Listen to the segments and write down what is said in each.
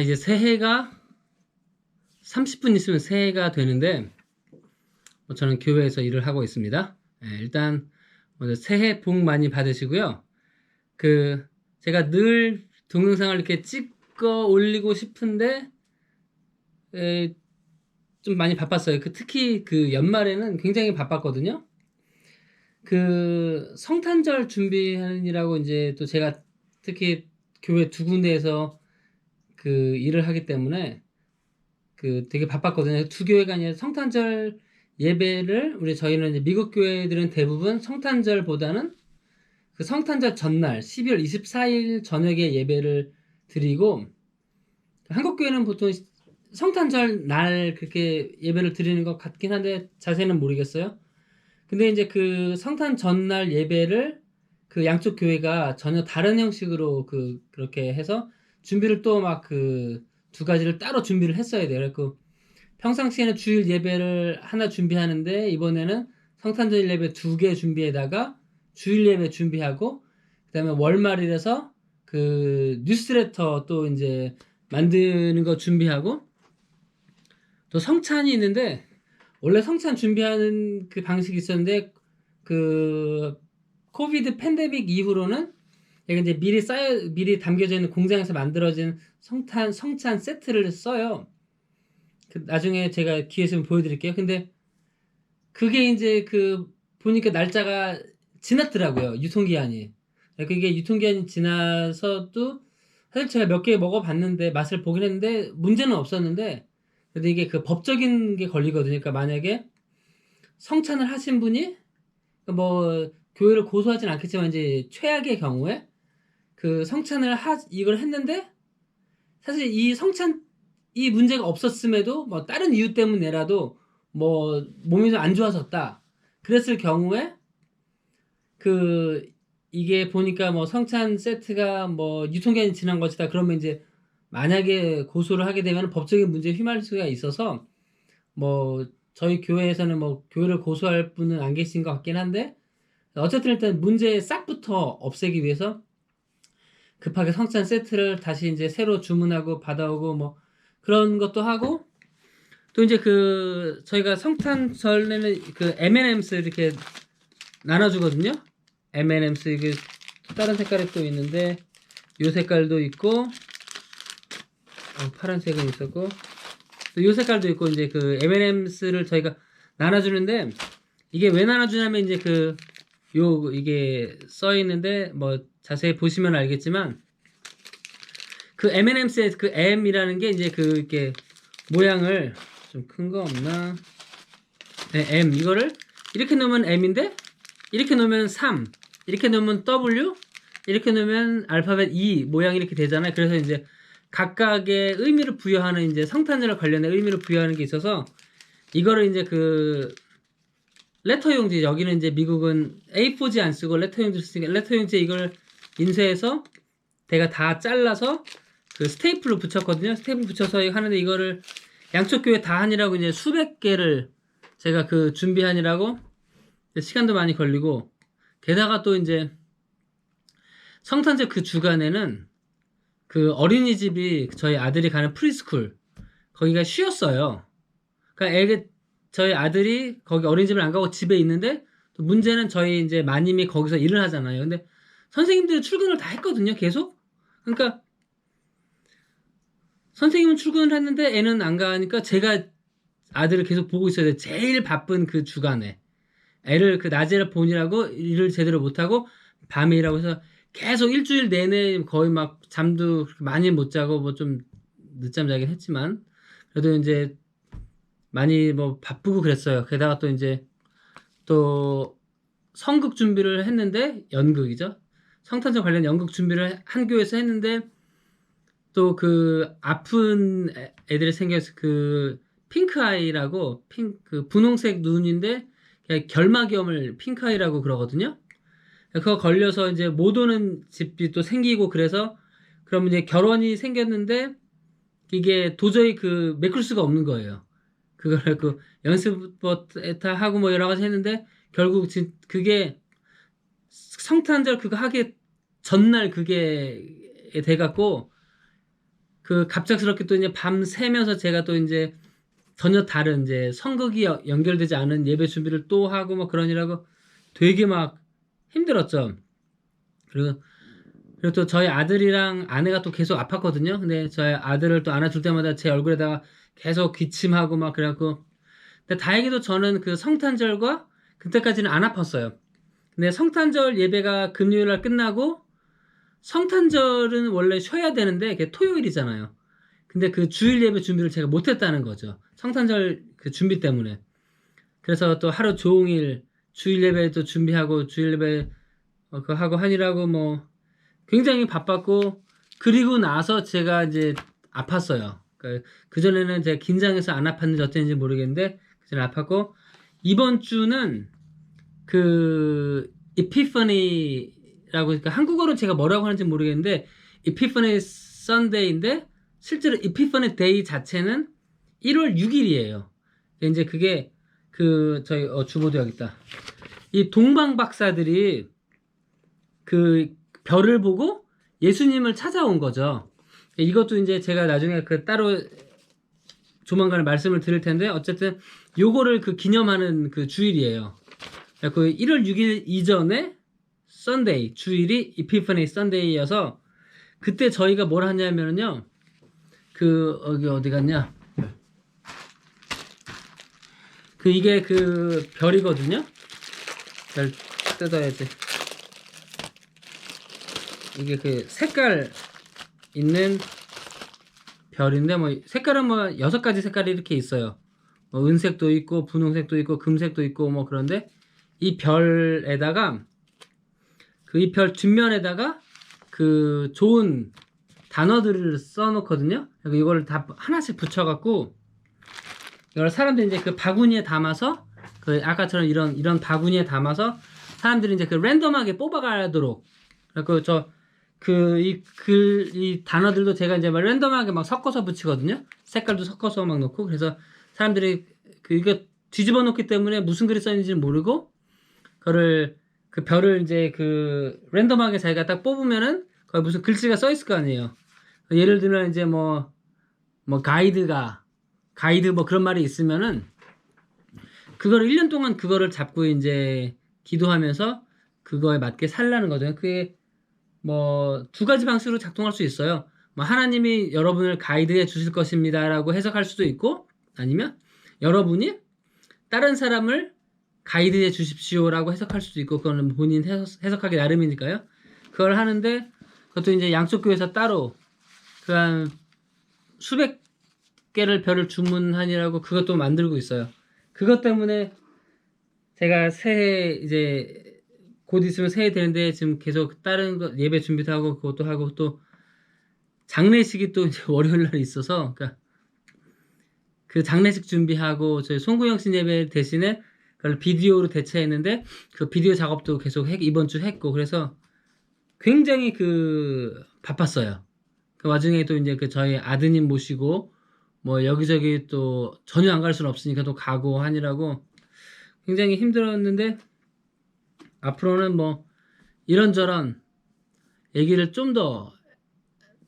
이제 새해가 30분 있으면 새해가 되는데, 저는 교회에서 일을 하고 있습니다. 일단 먼저 새해 복 많이 받으시고요. 그 제가 늘 동영상을 이렇게 찍어 올리고 싶은데 에, 좀 많이 바빴어요. 특히 그 연말에는 굉장히 바빴거든요. 그 성탄절 준비하느라고 이제 또 제가 특히 교회 두 군데에서 그 일을 하기 때문에 그 되게 바빴거든요. 두 교회가 아니라 성탄절 예배를 저희는 이제 미국 교회들은 대부분 성탄절보다는 그 성탄절 전날 12월 24일 저녁에 예배를 드리고, 한국 교회는 보통 성탄절 날 그렇게 예배를 드리는 것 같긴 한데 자세는 모르겠어요. 근데 이제 그 성탄 전날 예배를 그 양쪽 교회가 전혀 다른 형식으로 그렇게 해서 준비를 또 막 그 두 가지를 따로 준비를 했어야 돼요. 그래서 평상시에는 주일 예배를 하나 준비하는데 이번에는 성탄절 예배 두 개 준비에다가 주일 예배 준비하고, 그다음에 월말이라서 그 뉴스레터 또 이제 만드는 거 준비하고, 또 성찬이 있는데 원래 성찬 준비하는 그 방식이 있었는데 그 코비드 팬데믹 이후로는 얘가 이제 미리 담겨져 있는 공장에서 만들어진 성찬 세트를 써요. 나중에 제가 기회 있으면 보여드릴게요. 근데 그게 이제 보니까 날짜가 지났더라고요. 유통기한이. 그게 유통기한이 지나서도 사실 제가 몇 개 먹어봤는데 맛을 보긴 했는데 문제는 없었는데, 근데 이게 그 법적인 게 걸리거든요. 그러니까 만약에 성찬을 하신 분이 뭐 교회를 고소하진 않겠지만 이제 최악의 경우에 그 이걸 했는데 사실 이 문제가 없었음에도 뭐 다른 이유 때문에라도 뭐 몸이 좀 안 좋아졌다 그랬을 경우에 그 이게 보니까 뭐 성찬 세트가 뭐 유통기한이 지난 것이다 그러면 이제 만약에 고소를 하게 되면 법적인 문제에 휘말릴 수가 있어서, 뭐 저희 교회에서는 뭐 교회를 고소할 분은 안 계신 것 같긴 한데 어쨌든 일단 문제 싹부터 없애기 위해서 급하게 성찬 세트를 다시 이제 새로 주문하고 받아오고 뭐 그런 것도 하고, 또 이제 저희가 성탄 전에는 그 M&M's 이렇게 나눠주거든요. M&M's 이게 다른 색깔이 또 있는데 요 색깔도 있고, 파란색은 있었고 또 요 색깔도 있고, 이제 그 M&M's를 저희가 나눠주는데 이게 왜 나눠주냐면 이제 이게 써 있는데 뭐 자세히 보시면 알겠지만 그 M&M's의 그 M이라는 게 이제 이렇게 모양을 좀 큰 거 없나? 네, M 이거를 이렇게 놓으면 M인데 이렇게 놓으면 3, 이렇게 놓으면 W, 이렇게 놓으면 알파벳 E 모양이 이렇게 되잖아요. 그래서 이제 각각의 의미를 부여하는 이제 성탄절에 관련된 의미를 부여하는 게 있어서 이거를 이제 레터 용지, 여기는 이제 미국은 A4지 안 쓰고 레터 용지를 쓰니까 레터 용지에 이걸 인쇄해서 제가 다 잘라서 스테이플로 붙였거든요. 스테이플 붙여서 하는데 이거를 양쪽 교회 다 하느라고 이제 수백 개를 제가 준비하느라고 시간도 많이 걸리고, 게다가 또 이제 성탄절 그 주간에는 어린이집이 저희 아들이 가는 프리스쿨 거기가 쉬었어요. 그러니까 저희 아들이 거기 어린이집을 안 가고 집에 있는데, 또 문제는 저희 이제 마님이 거기서 일을 하잖아요. 근데 선생님들이 출근을 다 했거든요, 계속. 그러니까 선생님은 출근을 했는데 애는 안 가니까 제가 아들을 계속 보고 있어야 돼. 제일 바쁜 그 주간에 애를 낮에를 보느라고 일을 제대로 못하고 밤에 일하고 해서 계속 일주일 내내 거의 막 잠도 많이 못 자고 뭐 좀 늦잠 자긴 했지만 그래도 이제 많이 뭐 바쁘고 그랬어요. 게다가 또 이제 또 성극 준비를 했는데, 연극이죠. 성탄절 관련 연극 준비를 한 교회에서 했는데 또 아픈 애들이 생겨서 핑크 아이라고 분홍색 눈인데 결막염을 핑크 아이라고 그러거든요. 그거 걸려서 이제 못 오는 집이 또 생기고, 그래서 그러면 이제 결혼이 생겼는데 이게 도저히 메꿀 수가 없는 거예요. 그걸 연습부터 하고 뭐 여러 가지 했는데 결국 그게 성탄절 하기 전날 그게 돼갖고 그 갑작스럽게 또 이제 밤 새면서 제가 또 이제 전혀 다른 이제 성극이 연결되지 않은 예배 준비를 또 하고 뭐 그러느라고 되게 막 힘들었죠. 그리고 또 저희 아들이랑 아내가 또 계속 아팠거든요. 근데 저희 아들을 또 안아줄 때마다 제 얼굴에다가 계속 기침하고 막 그래갖고. 근데 다행히도 저는 그 성탄절과 그때까지는 안 아팠어요. 근데 성탄절 예배가 금요일 날 끝나고 성탄절은 원래 쉬어야 되는데 그게 토요일이잖아요. 근데 그 주일 예배 준비를 제가 못했다는 거죠. 성탄절 그 준비 때문에. 그래서 또 하루 종일 주일 예배도 준비하고 주일 예배 그거 하고 하느라고 뭐 굉장히 바빴고 그리고 나서 제가 이제 아팠어요. 그전에는 제가 긴장해서 안 아팠는지 어땠는지 모르겠는데 그전에 아팠고 이번 주는 그 이피퍼니라고 그러니까 한국어로 제가 뭐라고 하는지 모르겠는데 이피퍼니 선데이인데 실제로 이피퍼니 데이 자체는 1월 6일이에요. 이제 그게 그 저희 주보도 여기 있다. 이 동방 박사들이 그 별을 보고 예수님을 찾아온 거죠. 이것도 이제 제가 나중에 그 따로 조만간에 말씀을 드릴 텐데 어쨌든 요거를 그 기념하는 그 주일이에요. 그 1월 6일 이전에 썬데이 주일이 이피퍼니 썬데이여서 그때 저희가 뭘 하냐면요. 그 여기 어디 갔냐? 그 이게 그 별이거든요. 별 뜯어야지. 이게 그 색깔 있는 별인데 뭐 색깔은 뭐 6가지 색깔이 이렇게 있어요. 뭐 은색도 있고 분홍색도 있고 금색도 있고 뭐 그런데 이 별에다가 그 이 별 뒷면에다가 그 좋은 단어들을 써놓거든요. 이거를 다 하나씩 붙여갖고 이걸 사람들이 이제 그 바구니에 담아서 그 아까처럼 이런 바구니에 담아서 사람들이 이제 그 랜덤하게 뽑아가도록 그래서 이 단어들도 제가 이제 막 랜덤하게 막 섞어서 붙이거든요. 색깔도 섞어서 막 넣고 그래서 사람들이 이거 뒤집어 놓기 때문에 무슨 글이 써있는지는 모르고 그거를 그 별을 이제 그 랜덤하게 자기가 딱 뽑으면은 거기 무슨 글씨가 써 있을 거 아니에요. 예를 들면 이제 뭐 가이드 뭐 그런 말이 있으면은 그거를 1년 동안 그거를 잡고 이제 기도하면서 그거에 맞게 살라는 거죠. 그게 뭐 2가지 방식으로 작동할 수 있어요. 뭐 하나님이 여러분을 가이드해 주실 것입니다라고 해석할 수도 있고 아니면 여러분이 다른 사람을 가이드해 주십시오라고 해석할 수도 있고 그거는 본인 해석하기 나름이니까요. 그걸 하는데 그것도 이제 양쪽 교회에서 따로 그 한 수백 개를 별을 주문하니라고 그것도 만들고 있어요. 그것 때문에 제가 새해 이제 곧 있으면 새해 되는데 지금 계속 다른 거 예배 준비도 하고 그것도 하고 또 장례식이 또 이제 월요일 날 있어서 그러니까 그 장례식 준비하고 저희 송구영 씨 예배 대신에 그걸 비디오로 대체했는데 그 비디오 작업도 계속 이번 주 했고 그래서 굉장히 그 바빴어요. 그 와중에 또 이제 그 저희 아드님 모시고 뭐 여기저기 또 전혀 안 갈 수는 없으니까 또 가고 하느라고 굉장히 힘들었는데 앞으로는 뭐 이런저런 얘기를 좀 더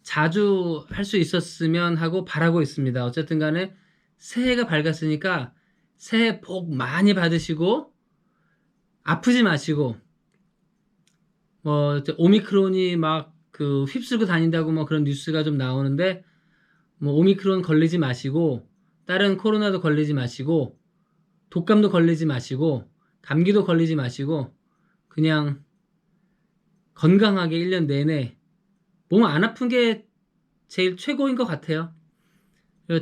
자주 할 수 있었으면 하고 바라고 있습니다. 어쨌든 간에 새해가 밝았으니까 새해 복 많이 받으시고 아프지 마시고 뭐 오미크론이 막 그 휩쓸고 다닌다고 뭐 그런 뉴스가 좀 나오는데 뭐 오미크론 걸리지 마시고 다른 코로나도 걸리지 마시고 독감도 걸리지 마시고 감기도 걸리지 마시고 그냥 건강하게 1년 내내 몸 안 아픈 게 제일 최고인 것 같아요.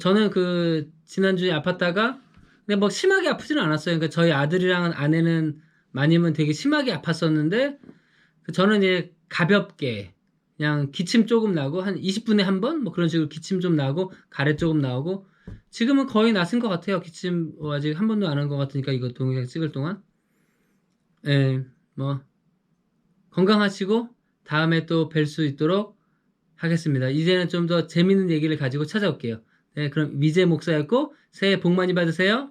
저는 그 지난주에 아팠다가 근데 뭐 심하게 아프지는 않았어요. 그러니까 저희 아들이랑 아내는 마님은 되게 심하게 아팠었는데 저는 이제 가볍게 그냥 기침 조금 나고 한 20분에 한 번 뭐 그런 식으로 기침 좀 나고 가래 조금 나오고 지금은 거의 낫은 것 같아요. 기침 아직 한 번도 안 한 것 같으니까 이거 동영상 찍을 동안 뭐 건강하시고 다음에 또 뵐 수 있도록 하겠습니다. 이제는 좀 더 재밌는 얘기를 가지고 찾아올게요. 네, 그럼 미제 목사였고 새해 복 많이 받으세요.